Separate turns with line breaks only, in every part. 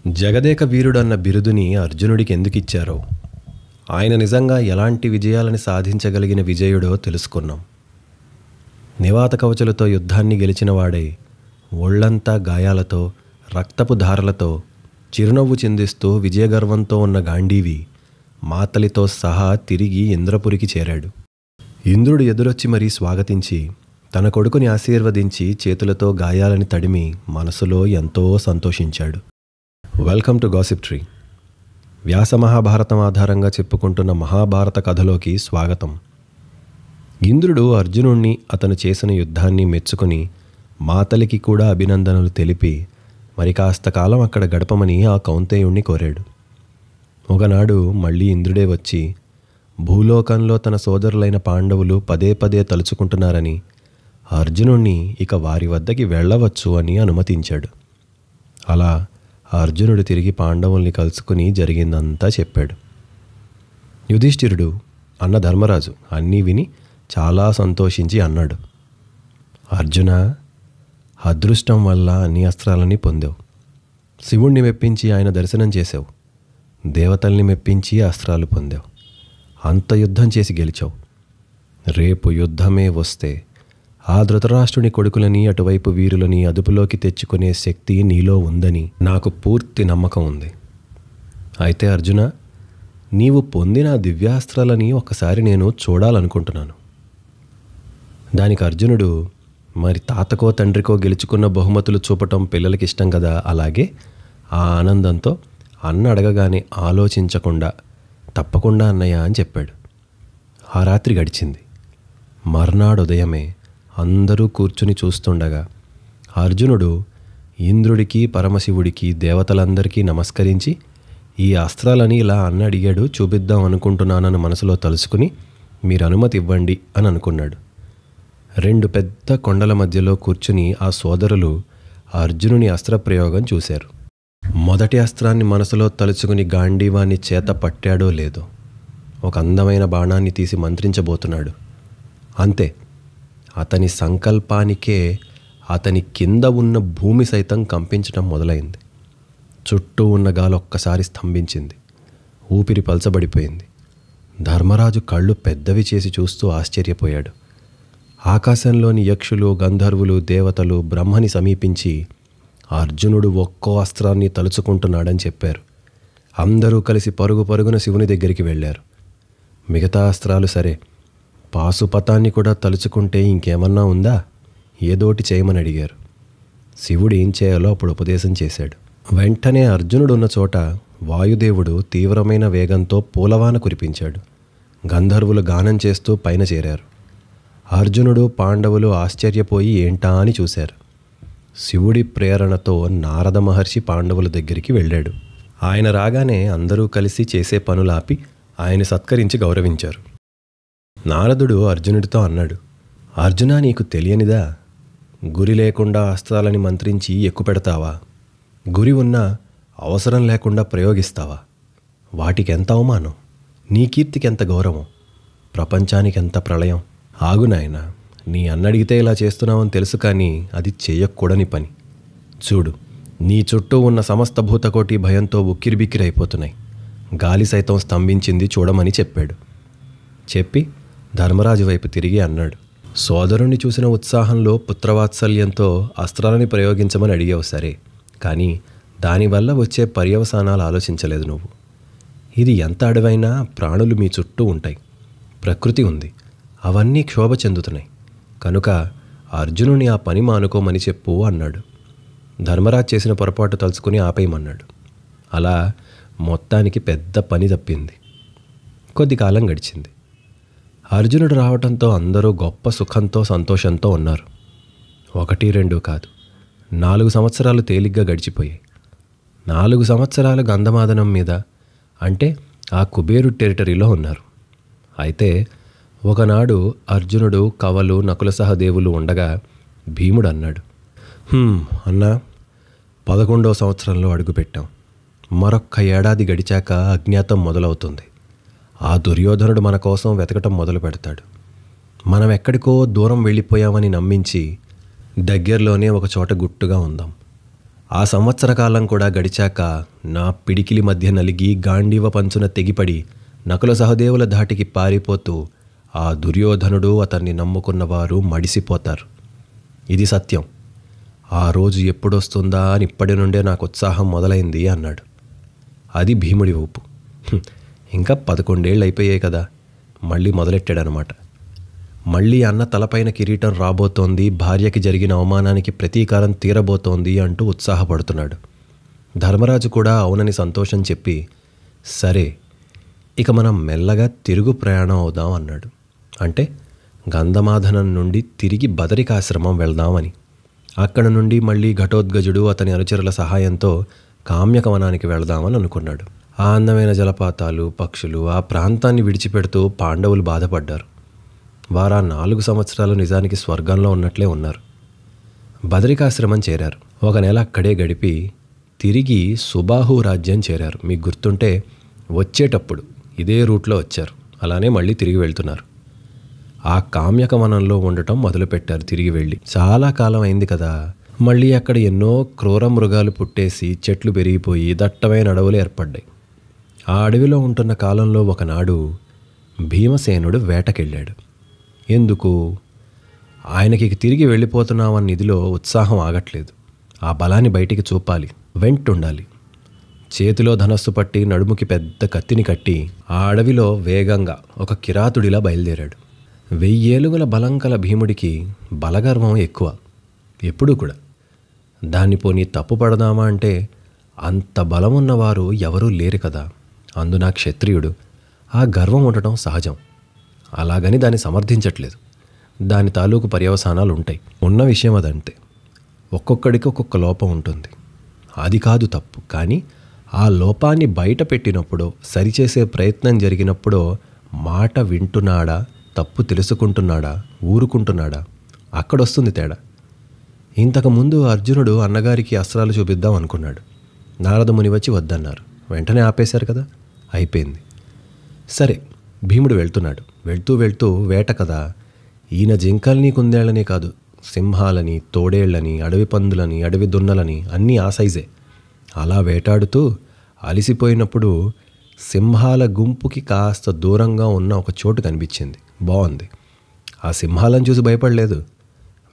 జగదేక వీరుడన్న బిరుదుని అర్జునుడికి ఎందుకిచ్చారో, ఆయన నిజంగా ఎలాంటి విజయాలని సాధించగలిగిన విజయుడో తెలుసుకున్నాం. నివాత కవచులతో యుద్ధాన్ని గెలిచినవాడై ఒళ్లంతా గాయాలతో రక్తపు ధారలతో చిరునవ్వు చిందిస్తూ విజయగర్వంతో ఉన్న గాంధీవి మాతలితో సహా తిరిగి ఇంద్రపురికి చేరాడు. ఇంద్రుడు ఎదురొచ్చి మరీ స్వాగతించి తన కొడుకుని ఆశీర్వదించి చేతులతో గాయాలని తడిమి మనసులో ఎంతో సంతోషించాడు. Welcome to gossip tree. Vyasa Mahabharatam ఆధారంగా చెప్పుకుంటున్న మహాభారత కథలోకి స్వాగతం. ఇంద్రుడు అర్జునుణ్ణి అతను చేసిన యుద్ధాన్ని మెచ్చుకుని మాతలికి కూడా అభినందనలు తెలిపి మరి కాస్త కాలం అక్కడ గడపమని ఆ కౌంతేయుణ్ణి కోరాడు. ఒకనాడు మళ్ళీ ఇంద్రుడే వచ్చి భూలోకంలో తన సోదరులైన పాండవులు పదే పదే తలుచుకుంటున్నారని అర్జునుణ్ణి ఇక వారి వద్దకి వెళ్ళవచ్చు అని అనుమతించాడు. అలా అర్జునుడు తిరిగి పాండవుల్ని కలుసుకుని జరిగిందంతా చెప్పాడు. యుధిష్ఠిరుడు అన్న ధర్మరాజు అన్నీ విని చాలా సంతోషించి అన్నాడు, అర్జున, అదృష్టం వల్ల అన్ని అస్త్రాలని పొందావు. శివుణ్ణి మెప్పించి ఆయన దర్శనం చేసావు. దేవతల్ని మెప్పించి అస్త్రాలు పొందావు. అంత యుద్ధం చేసి గెలిచావు. రేపు యుద్ధమే వస్తే ఆ ధృతరాష్ట్రుని కొడుకులని అటువైపు వీరులని అదుపులోకి తెచ్చుకునే శక్తి నీలో ఉందని నాకు పూర్తి నమ్మకం ఉంది. అయితే అర్జున, నీవు పొందిన దివ్యాస్త్రాలని ఒకసారి నేను చూడాలనుకుంటున్నాను. దానికి అర్జునుడు, మరి తాతకో తండ్రికో గెలుచుకున్న బహుమతులు చూపటం పిల్లలకి ఇష్టం కదా, అలాగే ఆ ఆనందంతో అన్న అడగగానే ఆలోచించకుండా తప్పకుండా అన్నయ్య అని చెప్పాడు. ఆ రాత్రి గడిచింది. మర్నాడు ఉదయమే అందరూ కూర్చుని చూస్తుండగా అర్జునుడు ఇంద్రుడికి పరమశివుడికి దేవతలందరికీ నమస్కరించి ఈ అస్త్రాలని ఇలా అన్న అడిగాడు, చూపిద్దాం అనుకుంటున్నానని మనసులో తలుసుకుని మీరు అనుమతి ఇవ్వండి అని అనుకున్నాడు. 2 పెద్ద కొండల మధ్యలో కూర్చుని ఆ సోదరులు అర్జునుని అస్త్రప్రయోగం చూశారు. మొదటి అస్త్రాన్ని మనసులో తలుచుకుని గాంధీవాన్ని చేత పట్టాడో లేదో ఒక అందమైన బాణాన్ని తీసి మంత్రించబోతున్నాడు. అంతే, అతని సంకల్పానికే అతని కింద ఉన్న భూమి సైతం కంపించడం మొదలైంది. చుట్టూ ఉన్న గాలి ఒక్కసారి స్తంభించింది. ఊపిరి పల్చబడిపోయింది. ధర్మరాజు కళ్ళు పెద్దవి చేసి చూస్తూ ఆశ్చర్యపోయాడు. ఆకాశంలోని యక్షులు, గంధర్వులు, దేవతలు బ్రహ్మని సమీపించి అర్జునుడు ఒక్కో అస్త్రాన్ని తలుచుకుంటున్నాడని చెప్పారు. అందరూ కలిసి పరుగు పరుగున శివుని దగ్గరికి వెళ్ళారు. మిగతా అస్త్రాలు సరే, పాశుపతాన్ని కూడా తలుచుకుంటే ఇంకేమన్నా ఉందా, ఏదోటి చేయమని అడిగారు. శివుడు ఏం చేయాలో అప్పుడు ఉపదేశం చేశాడు. వెంటనే అర్జునుడు ఉన్న చోట వాయుదేవుడు తీవ్రమైన వేగంతో పూలవాన కురిపించాడు. గంధర్వులు గానం చేస్తూ పైన చేరారు. అర్జునుడు, పాండవులు ఆశ్చర్యపోయి ఏంటా అని చూశారు. శివుడి ప్రేరణతో నారద మహర్షి పాండవుల దగ్గరికి వెళ్ళాడు. ఆయన రాగానే అందరూ కలిసి చేసే పనులాపి ఆయన సత్కరించి గౌరవించారు. నారదుడు అర్జునుడితో అన్నాడు, అర్జున, నీకు తెలియనిదా? గురి లేకుండా అస్త్రాలని మంత్రించి ఎక్కుపెడతావా? గురి ఉన్నా అవసరం లేకుండా ప్రయోగిస్తావా? వాటికి ఎంత అవమానం, నీ కీర్తికి ఎంత గౌరవం, ప్రపంచానికి ఎంత ప్రళయం. ఆగు నాయనా, నీ అన్నడిగితే ఇలా చేస్తున్నావని తెలుసు, కానీ అది చేయకూడని పని. చూడు, నీ చుట్టూ ఉన్న సమస్త భూతకోటి భయంతో ఉక్కిరిబిక్కిరైపోతున్నాయి. గాలి సైతం స్తంభించింది, చూడమని చెప్పాడు. చెప్పి ధర్మరాజు వైపు తిరిగి అన్నాడు, సోదరుణ్ణి చూసిన ఉత్సాహంలో పుత్రవాత్సల్యంతో అస్త్రాలని ప్రయోగించమని అడిగావు సరే, కానీ దానివల్ల వచ్చే పర్యవసానాలు ఆలోచించలేదు నువ్వు. ఇది ఎంత అడవైనా ప్రాణులు మీ చుట్టూ ఉంటాయి, ప్రకృతి ఉంది, అవన్నీ క్షోభ చెందుతున్నాయి. కనుక అర్జునుని ఆ పని మానుకోమని చెప్పు అన్నాడు. ధర్మరాజు చేసిన పొరపాటు తలుచుకుని ఆపేయమన్నాడు. అలా మొత్తానికి పెద్ద పని తప్పింది. కొద్ది కాలం గడిచింది. అర్జునుడు రావటంతో అందరూ గొప్ప సుఖంతో సంతోషంతో ఉన్నారు. 1, 2 కాదు, 4 సంవత్సరాలు తేలిగ్గా గడిచిపోయాయి. 4 సంవత్సరాలు గంధమాదనం మీద, అంటే ఆ కుబేరు టెరిటరీలో ఉన్నారు. అయితే ఒకనాడు అర్జునుడు, కవలు, నకుల సహదేవులు ఉండగా భీముడు అన్నాడు, అన్నా, 11వ సంవత్సరంలో అడుగుపెట్టాం. మరొక్క ఏడాది గడిచాక అజ్ఞాతం మొదలవుతుంది. ఆ దుర్యోధనుడు మన కోసం వెతకటం మొదలు పెడతాడు. మనం ఎక్కడికో దూరం వెళ్ళిపోయామని నమ్మించి దగ్గరలోనే ఒక చోట గుట్టుగా ఉందాం. ఆ సంవత్సర కాలం కూడా గడిచాక నా పిడికిలి మధ్య నలిగి గాంధీవ పంచున తెగిపడి నకుల సహదేవుల ధాటికి పారిపోతూ ఆ దుర్యోధనుడు అతన్ని నమ్ముకున్నవారు మడిసిపోతారు. ఇది సత్యం. ఆ రోజు ఎప్పుడొస్తుందా అని ఇప్పటి నుండే నాకు ఉత్సాహం మొదలైంది అన్నాడు. అది భీముడి ఊపు. ఇంకా 11 ఏళ్ళు అయిపోయాయి కదా, మళ్ళీ మొదలెట్టాడనమాట. మళ్ళీ అన్న తలపైన కిరీటం రాబోతోంది, భార్యకి జరిగిన అవమానానికి ప్రతీకారం తీరబోతోంది అంటూ ఉత్సాహపడుతున్నాడు. ధర్మరాజు కూడా అవునని సంతోషం చెప్పి, సరే ఇక మనం మెల్లగా తిరుగు ప్రయాణం అవుదాం అన్నాడు. అంటే గంధమాధనం నుండి తిరిగి బదరికాశ్రమం వెళ్దామని. అక్కడ నుండి మళ్ళీ ఘటోద్గజుడు అతని అనుచరుల సహాయంతో కామ్యకవనానికి వెళదామని అనుకున్నాడు. ఆ అందమైన జలపాతాలు, పక్షులు, ఆ ప్రాంతాన్ని విడిచిపెడుతూ పాండవులు బాధపడ్డారు. వారా 4 సంవత్సరాలు నిజానికి స్వర్గంలో ఉన్నట్లే ఉన్నారు. బదరికాశ్రమం చేరారు. 1 నెల అక్కడే గడిపి తిరిగి సుబాహు రాజ్యం చేరారు. మీకు గుర్తుంటే వచ్చేటప్పుడు ఇదే రూట్లో వచ్చారు, అలానే మళ్ళీ తిరిగి వెళ్తున్నారు. ఆ కామ్యకవనంలో ఉండటం మొదలుపెట్టారు. తిరిగి వెళ్ళి చాలా కాలం అయింది కదా, మళ్ళీ అక్కడ ఎన్నో క్రూర మృగాలు పుట్టేసి చెట్లు పెరిగిపోయి దట్టమైన అడవులు ఏర్పడ్డాయి. ఆ అడవిలో ఉంటున్న కాలంలో ఒకనాడు భీమసేనుడు వేటకెళ్ళాడు. ఎందుకు? ఆయనకి తిరిగి వెళ్ళిపోతున్నామన్న ఇదిలో ఉత్సాహం ఆగట్లేదు. ఆ బలాన్ని బయటికి చూపాలి, వెంటుండాలి. చేతిలో ధనస్సు పట్టి నడుముకి పెద్ద కత్తిని కట్టి ఆ అడవిలో వేగంగా ఒక కిరాతుడిలా బయలుదేరాడు. 1000 ఏలుగుల బలం కల భీముడికి బలగర్వం ఎక్కువ ఎప్పుడూ కూడా. దాన్ని పోనీ తప్పు పడదామా అంటే అంత బలమున్నవారు ఎవరూ లేరు కదా. అందున క్షత్రియుడు. ఆ గర్వం ఉండటం సహజం. అలాగని దాన్ని సమర్థించట్లేదు. దాని తాలూకు పర్యవసానాలు ఉంటాయి. ఉన్న విషయం అదంతే. ఒక్కొక్కడికి ఒక్కొక్క లోపం ఉంటుంది. అది కాదు తప్పు. కానీ ఆ లోపాన్ని బయట పెట్టినప్పుడో, సరిచేసే ప్రయత్నం జరిగినప్పుడో మాట వింటున్నాడా, తప్పు తెలుసుకుంటున్నాడా, ఊరుకుంటున్నాడా, అక్కడొస్తుంది తేడా. ఇంతకుముందు అర్జునుడు అన్నగారికి అస్త్రాలు చూపిద్దాం అనుకున్నాడు. నారదముని వచ్చి వద్దన్నారు. వెంటనే ఆపేశారు కదా, అయిపోయింది. సరే, భీముడు వెళ్తున్నాడు. వెళ్తూ వేట కదా. ఈయన జింకల్ని, కుందేళ్లని కాదు, సింహాలని, తోడేళ్లని, అడవి పందులని, అడవి దున్నలని అన్నీ ఆ సైజే. అలా వేటాడుతూ అలిసిపోయినప్పుడు సింహాల గుంపుకి కాస్త దూరంగా ఉన్న ఒక చోటు కనిపించింది. బాగుంది. ఆ సింహాలను చూసి భయపడలేదు.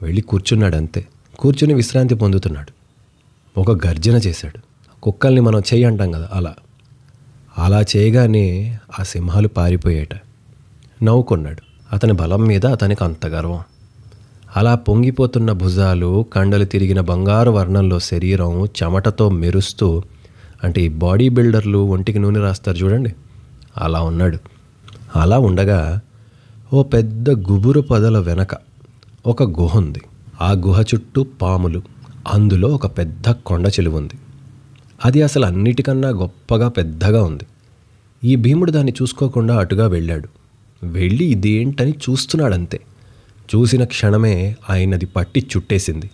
వెళ్ళి కూర్చున్నాడు అంతే. కూర్చుని విశ్రాంతి పొందుతున్నాడు. ఒక గర్జన చేశాడు. కుక్కల్ని మనం చెయ్యి అంటాం కదా, అలా చేయగానే ఆ సింహాలు పారిపోయేట. నవ్వుకున్నాడు. అతని బలం మీద అతనికి అంత గర్వం. అలా పొంగిపోతున్న భుజాలు, కండలు తిరిగిన బంగారు వర్ణంలో శరీరం చెమటతో మెరుస్తూ, అంటే ఈ బాడీ బిల్డర్లు ఒంటికి నూనె రాస్తారు చూడండి, అలా ఉన్నాడు. అలా ఉండగా ఓ పెద్ద గుబురు పొదల వెనక ఒక గుహ ఉంది. ఆ గుహ చుట్టూ పాములు, అందులో ఒక పెద్ద కొండ చెలువు ఉంది. అది అసలు అన్నిటికన్నా గొప్పగా పెద్దగా ఉంది. ఈ భీముడు దాన్ని చూసుకోకుండా అటుగా వెళ్ళాడు. వెళ్ళి ఇదేంటని చూస్తున్నాడంతే. చూసిన క్షణమే ఆయనది పట్టి చుట్టేసింది.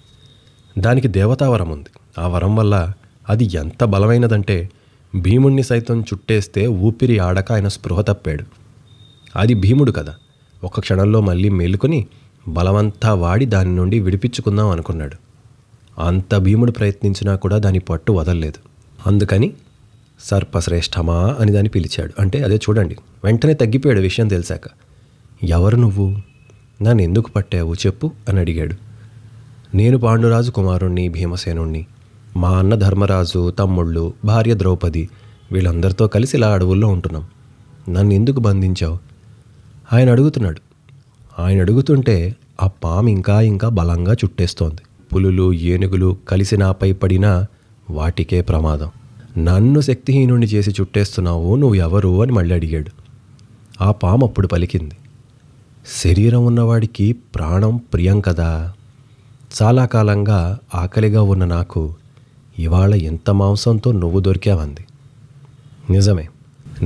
దానికి దేవతావరం ఉంది. ఆ వరం వల్ల అది ఎంత బలమైనదంటే భీముణ్ణి సైతం చుట్టేస్తే ఊపిరి ఆడక ఆయన స్పృహ తప్పాడు. అది భీముడు కదా. ఒక క్షణంలో మళ్ళీ మేలుకొని బలమంతా వాడి దాని నుండి విడిపించుకుందాం అనుకున్నాడు. అంత భీముడు ప్రయత్నించినా కూడా దాని పట్టు వదలలేదు. అందుకని సర్పశ్రేష్టమా అని దాన్ని పిలిచాడు. అంటే అదే చూడండి, వెంటనే తగ్గిపోయాడు విషయం తెలిసాక. ఎవరు నువ్వు? నన్ను ఎందుకు పట్టావు చెప్పు అని అడిగాడు. నేను పాండురాజు కుమారుణ్ణి, భీమసేనుణ్ణి. మా అన్న ధర్మరాజు, తమ్ముళ్ళు, భార్య ద్రౌపది వీళ్ళందరితో కలిసి ఇలా అడవుల్లో ఉంటున్నాం. నన్ను ఎందుకు బంధించావు? ఆయన అడుగుతున్నాడు. ఆయన అడుగుతుంటే ఆ పాము ఇంకా బలంగా చుట్టేస్తోంది. పులులు, ఏనుగులు కలిసి నాపై పడినా వాటికే ప్రమాదం. నన్ను శక్తిహీనుణ్ణి చేసి చుట్టేస్తున్నావు, నువ్వు ఎవరు అని మళ్ళీ అడిగాడు. ఆ పాము అప్పుడు పలికింది, శరీరం ఉన్నవాడికి ప్రాణం ప్రియం కదా. చాలా కాలంగా ఆకలిగా ఉన్న నాకు ఇవాళ ఎంత మాంసంతో నువ్వు దొరికావంది. నిజమే,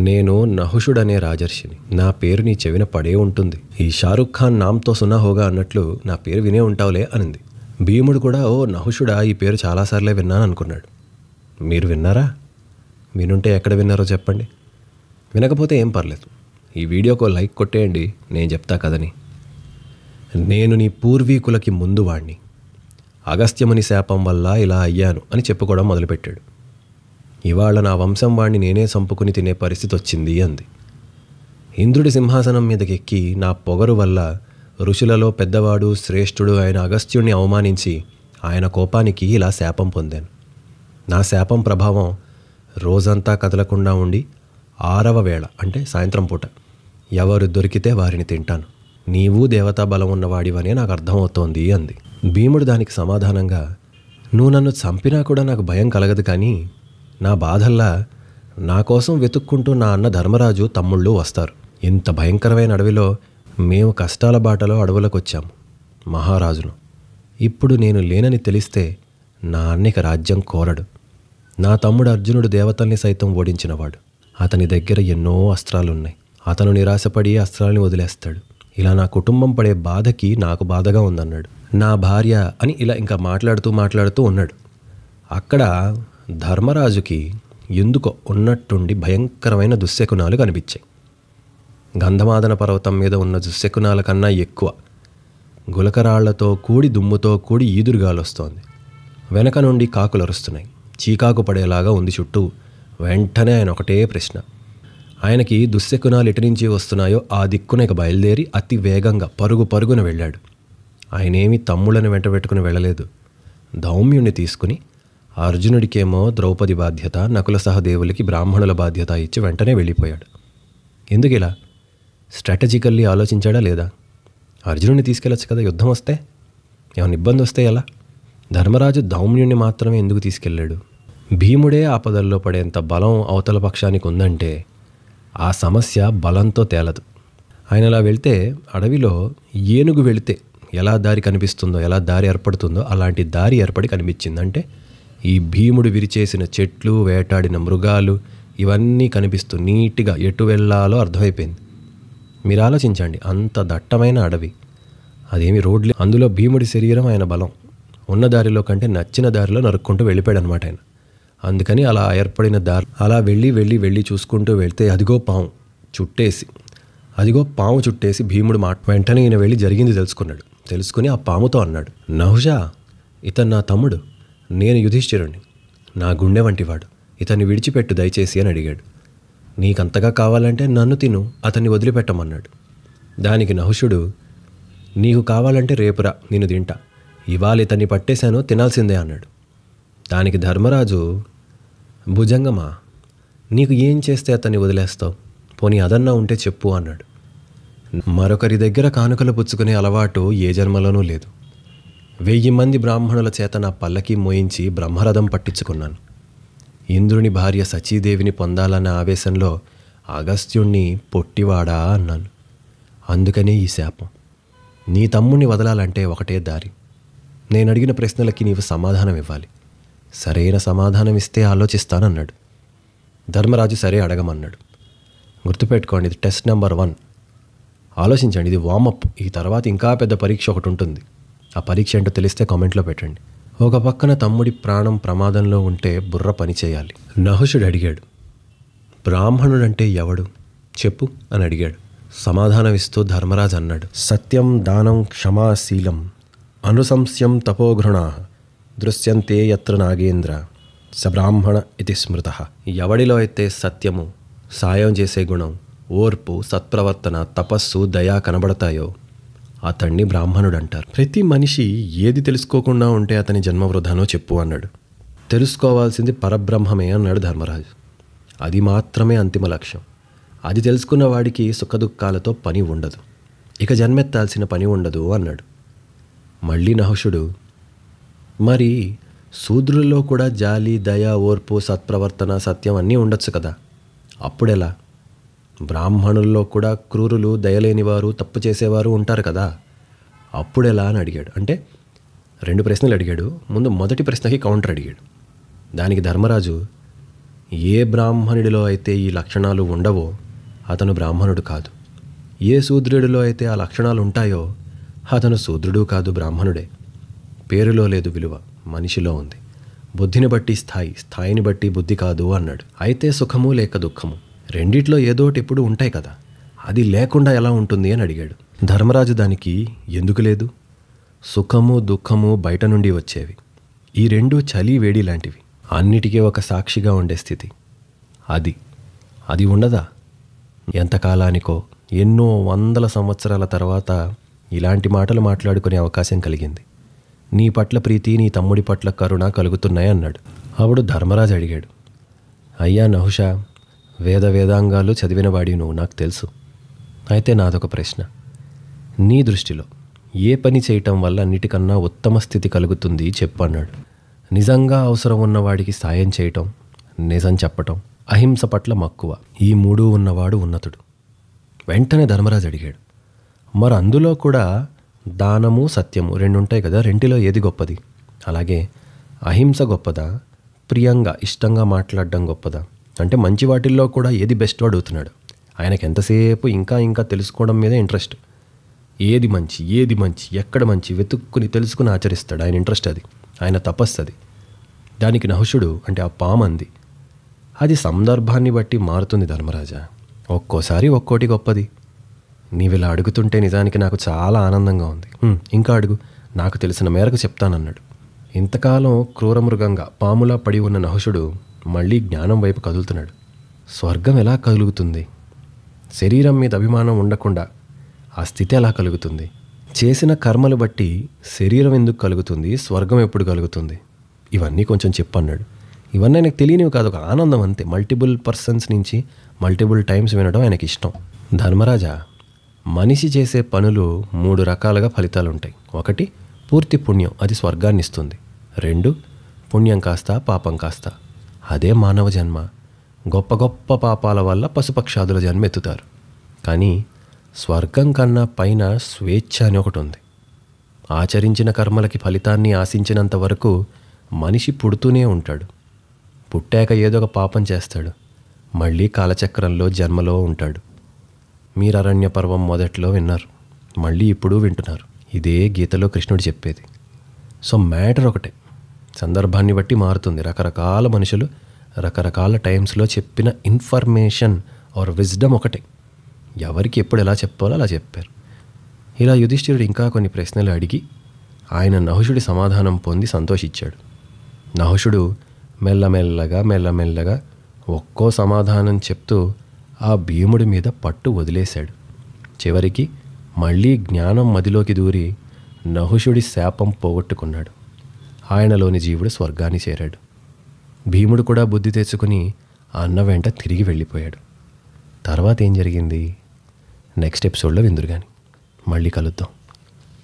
నేను నహుషుడనే రాజర్షిని. నా పేరు నీ చెవిన పడే ఉంటుంది. ఈ షారుఖ్ ఖాన్ నామ్తో సునా హోగా అన్నట్లు నా పేరు వినే ఉంటావులే అనింది. భీముడు కూడా ఓ నహుషుడా, ఈ పేరు చాలాసార్లే విన్నాను అనుకున్నాడు. మీరు విన్నారా? వినుంటే ఎక్కడ విన్నారో చెప్పండి. వినకపోతే ఏం పర్లేదు, ఈ వీడియోకు లైక్ కొట్టేయండి, నేను చెప్తా కదని. నేను నీ పూర్వీకులకి ముందు వాణ్ణి. అగస్త్యముని శాపం వల్ల ఇలా అయ్యాను అని చెప్పుకోవడం మొదలుపెట్టాడు. ఇవాళ నా వంశం వాణ్ణి నేనే చంపుకుని తినే పరిస్థితి వచ్చింది అంది. ఇంద్రుడి సింహాసనం మీదకెక్కి నా పొగరు వల్ల ఋషులలో పెద్దవాడు శ్రేష్ఠుడు అయిన అగస్త్యుణ్ణి అవమానించి ఆయన కోపానికి ఇలా శాపం పొందాను. నా శాపం ప్రభావం రోజంతా కదలకుండా ఉండి 6వ వేళ అంటే సాయంత్రం పూట ఎవరు దొరికితే వారిని తింటాను. నీవు దేవతా బలం ఉన్నవాడివనే నాకు అర్థమవుతోంది అంది. భీముడు దానికి సమాధానంగా, నువ్వు నన్ను చంపినా కూడా నాకు భయం కలగదు, కానీ నా బాధల్లా నా కోసం వెతుక్కుంటూ నా అన్న ధర్మరాజు తమ్ముళ్ళు వస్తారు. ఇంత భయంకరమైన అడవిలో మేము కష్టాల బాటలో అడవులకు వచ్చాము. మహారాజును ఇప్పుడు నేను లేనని తెలిస్తే నా అన్నయ్య రాజ్యం కోరడు. నా తమ్ముడు అర్జునుడు దేవతల్ని సైతం ఓడించినవాడు. అతని దగ్గర ఎన్నో అస్త్రాలున్నాయి. అతను నిరాశపడి అస్త్రాలని వదిలేస్తాడు. ఇలా నా కుటుంబం పడే బాధకి నాకు బాధగా ఉందన్నాడు. నా భార్య అని ఇలా ఇంకా మాట్లాడుతూ ఉన్నాడు. అక్కడ ధర్మరాజుకి ఎందుకో ఉన్నట్టుండి భయంకరమైన దుశ్శకునాలు కనిపించాయి. గంధమాదన పర్వతం మీద ఉన్న దుశ్శకునాల కన్నా ఎక్కువ. గులకరాళ్లతో కూడి దుమ్ముతో కూడి ఈదురుగాలొస్తోంది. వెనక నుండి కాకులు అరుస్తున్నాయి. చీకాకు పడేలాగా ఉంది చుట్టూ. వెంటనే ఆయన ఒకటే ప్రశ్న. ఆయనకి దుశ్శకునాలు ఎటు నుంచి వస్తున్నాయో ఆ దిక్కున ఇక బయలుదేరి అతి వేగంగా పరుగున వెళ్ళాడు. ఆయనేమి తమ్ముళ్ళని వెంట పెట్టుకుని వెళ్ళలేదు. ధౌమ్యుణ్ణి తీసుకుని అర్జునుడికేమో ద్రౌపది బాధ్యత, నకుల సహదేవులకి బ్రాహ్మణుల బాధ్యత ఇచ్చి వెంటనే వెళ్ళిపోయాడు. ఎందుకిలా? స్ట్రాటజికల్లీ ఆలోచించాడా లేదా? అర్జునుడిని తీసుకెళ్ళచ్చు కదా, యుద్ధం వస్తే ఏమైనా ఇబ్బంది వస్తే ఎలా? ధర్మరాజు ధౌమ్యుణ్ణి మాత్రమే ఎందుకు తీసుకెళ్ళాడు? భీముడే ఆపదల్లో పడేంత బలం అవతల పక్షానికి ఉందంటే ఆ సమస్య బలంతో తేలదు. ఆయన అలా వెళ్తే అడవిలో ఏనుగు వెళితే ఎలా దారి కనిపిస్తుందో, ఎలా దారి ఏర్పడుతుందో అలాంటి దారి ఏర్పడి కనిపించిందంటే ఈ భీముడు విరిచేసిన చెట్లు, వేటాడిన మృగాలు ఇవన్నీ కనిపిస్తూ నీట్గా ఎటు వెళ్ళాలో అర్థమైపోయింది. మీరు ఆలోచించండి, అంత దట్టమైన అడవి, అదేమి రోడ్లు, అందులో భీముడి శరీరం ఆయన బలం. ఉన్న దారిలో కంటే నచ్చిన దారిలో నరుక్కుంటూ వెళ్ళిపోయాడు అనమాట ఆయన. అందుకని అలా ఏర్పడిన దారి అలా వెళ్ళి చూసుకుంటూ వెళ్తే అదిగో పాము చుట్టేసి భీముడు వెంటనే ఈయన వెళ్ళి జరిగింది తెలుసుకుని ఆ పాముతో అన్నాడు, నహుషా, ఇతను నా తమ్ముడు, నేను యుధిష్ఠిరుణ్ణి, నా గుండె వంటివాడు, ఇతన్ని విడిచిపెట్టు దయచేసి అని అడిగాడు. నీకంతగా కావాలంటే నన్ను తిను, అతన్ని వదిలిపెట్టమన్నాడు. దానికి నహుషుడు, నీకు కావాలంటే రేపురా, నేను తింటా, ఇవాళ ఇతన్ని పట్టేశాను, తినాల్సిందే అన్నాడు. దానికి ధర్మరాజు, భుజంగమా, నీకు ఏం చేస్తే అతన్ని వదిలేస్తావు, పోనీ అదన్నా ఉంటే చెప్పు అన్నాడు. మరొకరి దగ్గర కానుకలు పుచ్చుకునే అలవాటు ఏ జన్మలోనూ లేదు. 1000 మంది బ్రాహ్మణుల చేత నా పల్లకి మోయించి బ్రహ్మరథం పట్టించుకున్నాను. ఇంద్రుని భార్య సచీదేవిని పొందాలన్న ఆవేశంలో అగస్త్యుణ్ణి పొట్టివాడా అన్నాను. అందుకనే ఈ శాపం. నీ తమ్ముణ్ణి వదలాలంటే ఒకటే దారి. నేను అడిగిన ప్రశ్నలకి నీవు సమాధానం ఇవ్వాలి. సరైన సమాధానం ఇస్తే ఆలోచిస్తానన్నాడు. ధర్మరాజు సరే అడగమన్నాడు. గుర్తుపెట్టుకోండి, ఇది టెస్ట్ నెంబర్ 1. ఆలోచించండి, ఇది వార్మప్. ఈ తర్వాత ఇంకా పెద్ద పరీక్ష ఒకటి ఉంటుంది. ఆ పరీక్ష ఏంటో తెలిస్తే కామెంట్లో పెట్టండి. ఒక పక్కన తమ్ముడి ప్రాణం ప్రమాదంలో ఉంటే బుర్ర పని చేయాలి. నహుషుడు అడిగాడు, బ్రాహ్మణుడంటే ఎవడు చెప్పు అని అడిగాడు. సమాధానం ఇస్తూ ధర్మరాజు అన్నాడు, సత్యం, దానం, క్షమాశీలం, అనుశంస్యం, తపోఘృణా, దృశ్యంతే యత్ర నాగేంద్ర స బ్రాహ్మణ ఇది స్మృత. ఎవడిలో అయితే సత్యము, సాయం చేసే గుణం, ఓర్పు, సత్ప్రవర్తన, తపస్సు, దయ కనబడతాయో అతన్ని బ్రాహ్మణుడు అంటారు. ప్రతి మనిషి ఏది తెలుసుకోకుండా ఉంటే అతని జన్మ వృధానో చెప్పు అన్నాడు. తెలుసుకోవాల్సింది పరబ్రహ్మమే అన్నాడు ధర్మరాజు. అది మాత్రమే అంతిమ లక్ష్యం. అది తెలుసుకున్న వాడికి సుఖదుఖాలతో పని ఉండదు, ఇక జన్మెత్తాల్సిన పని ఉండదు అన్నాడు. మళ్ళీ నహుషుడు, మరి శూద్రులలో కూడా జాలి, దయ, ఓర్పు, సత్ప్రవర్తన, సత్యం అన్నీ ఉండొచ్చు కదా, అప్పుడెలా? బ్రాహ్మణుల్లో కూడా క్రూరులు, దయలేనివారు, తప్పు చేసేవారు ఉంటారు కదా, అప్పుడెలా అని అడిగాడు. అంటే 2 ప్రశ్నలు అడిగాడు. ముందు మొదటి ప్రశ్నకి కౌంటర్ అడిగాడు. దానికి ధర్మరాజు, ఏ బ్రాహ్మణుడిలో అయితే ఈ లక్షణాలు ఉండవో అతను బ్రాహ్మణుడు కాదు, ఏ శూద్రుడిలో అయితే ఆ లక్షణాలు ఉంటాయో అతను శూద్రుడు కాదు, బ్రాహ్మణుడే. పేరులో లేదు విలువ, మనిషిలో ఉంది. బుద్ధిని బట్టి స్థాయి, స్థాయిని బట్టి బుద్ధి కాదు అన్నాడు. అయితే సుఖము లేక దుఃఖము రెండిట్లో ఏదోటి ఎప్పుడు ఉంటాయి కదా, అది లేకుండా ఎలా ఉంటుంది అని అడిగాడు. ధర్మరాజు దానికి, ఎందుకు లేదు, సుఖము దుఃఖము బయట నుండి వచ్చేవి. ఈ రెండు చలి వేడి లాంటివి, అన్నిటికీ ఒక సాక్షిగా ఉండే స్థితి. అది ఉండదా? ఎంతకాలానికో, ఎన్నో వందల సంవత్సరాల తర్వాత ఇలాంటి మాటలు మాట్లాడుకునే అవకాశం కలిగింది. నీ పట్ల ప్రీతి, నీ తమ్ముడి పట్ల కరుణ కలుగుతున్నాయి అన్నాడు. అప్పుడు ధర్మరాజు అడిగాడు, అయ్యా నహుషా, వేదాంగాలు చదివినవాడి నువ్వు, నాకు తెలుసు. అయితే నాదొక ప్రశ్న. నీ దృష్టిలో ఏ పని చేయటం వల్ల అన్నిటికన్నా ఉత్తమ స్థితి కలుగుతుంది చెప్పు అన్నాడు. నిజంగా అవసరం ఉన్నవాడికి సాయం చేయటం, నిజం చెప్పటం, అహింస పట్ల మక్కువ, ఈ మూడు ఉన్నవాడు ఉన్నతుడు. వెంటనే ధర్మరాజు అడిగాడు, మరి అందులో కూడా దానము సత్యము రెండు ఉంటాయి కదా, రెంటిలో ఏది గొప్పది? అలాగే అహింస గొప్పదా, ప్రియంగా ఇష్టంగా మాట్లాడడం గొప్పదా? అంటే మంచి వాటిల్లో కూడా ఏది బెస్ట్ అడుగుతున్నాడు. ఆయనకు ఎంతసేపు ఇంకా తెలుసుకోవడం మీదే ఇంట్రెస్ట్. ఏది మంచి ఎక్కడ మంచి వెతుక్కుని తెలుసుకుని ఆచరిస్తాడు. ఆయన ఇంట్రెస్ట్ అది, ఆయన తపస్సు అది. దానికి నహుషుడు అంటే ఆ పాము అంది, అది సందర్భాన్ని బట్టి మారుతుంది ధర్మరాజా, ఒక్కోసారి ఒక్కోటి గొప్పది. నీవిలా అడుగుతుంటే నిజానికి నాకు చాలా ఆనందంగా ఉంది. ఇంకా అడుగు, నాకు తెలిసిన మేరకు చెప్తానన్నాడు. ఇంతకాలం క్రూరమృగంగా పాములా పడి ఉన్న నహుషుడు మళ్ళీ జ్ఞానం వైపు కదులుతున్నాడు. స్వర్గం ఎలా కలుగుతుంది? శరీరం మీద అభిమానం ఉండకుండా ఆ స్థితి ఎలా కలుగుతుంది? చేసిన కర్మలు బట్టి శరీరం ఎందుకు కలుగుతుంది? స్వర్గం ఎప్పుడు కలుగుతుంది? ఇవన్నీ కొంచెం చెప్పన్నాడు. ఇవన్నీ ఆయనకు తెలియనివి కాదు, ఒక ఆనందం అంతే. మల్టిపుల్ పర్సన్స్ నుంచి మల్టిపుల్ టైమ్స్ వినడం ఆయనకి ఇష్టం. ధర్మరాజా, మనిషి చేసే పనులు 3 రకాలుగా ఫలితాలు ఉంటాయి. 1 పూర్తి పుణ్యం, అది స్వర్గాన్ని ఇస్తుంది. 2 పుణ్యం కాస్త పాపం కాస్త, అదే మానవ జన్మ. గొప్ప గొప్ప పాపాల వల్ల పశుపక్షాదుల జన్మ ఎత్తుతారు. కానీ స్వర్గం కన్నా పైన స్వేచ్ఛ అని ఒకటి ఉంది. ఆచరించిన కర్మలకి ఫలితాన్ని ఆశించినంత వరకు మనిషి పుడుతూనే ఉంటాడు. పుట్టాక ఏదో ఒక పాపం చేస్తాడు, మళ్ళీ కాలచక్రంలో జన్మలో ఉంటాడు. మీరు అరణ్య పర్వం మొదట్లో విన్నారు, మళ్ళీ ఇప్పుడు వింటున్నారు. ఇదే గీతలో కృష్ణుడు చెప్పేది. సో మ్యాటర్ ఒకటే, సందర్భాన్ని బట్టి మారుతుంది. రకరకాల మనుషులు రకరకాల టైమ్స్లో చెప్పిన ఇన్ఫర్మేషన్ ఆర్ విజ్డమ్ ఒకటే. ఎవరికి ఎప్పుడు ఎలా చెప్పాలో అలా చెప్పారు. ఇలా యుధిష్ఠిరుడు ఇంకా కొన్ని ప్రశ్నలు అడిగి ఆయన నహుషుడి సమాధానం పొంది సంతోషించాడు. నహుషుడు మెల్లమెల్లగా ఒక్కో సమాధానం చెప్తూ ఆ భీముడి మీద పట్టు వదిలేశాడు. చివరికి మళ్ళీ జ్ఞానం మదిలోకి దూరి నహుషుడి శాపం పోగొట్టుకున్నాడు. ఆయనలోని జీవుడు స్వర్గాన్ని చేరాడు. భీముడు కూడా బుద్ధి తెచ్చుకుని ఆ అన్న వెంట తిరిగి వెళ్ళిపోయాడు. తర్వాత ఏం జరిగింది నెక్స్ట్ ఎపిసోడ్లో విందురు కానీ. మళ్ళీ కలుద్దాం.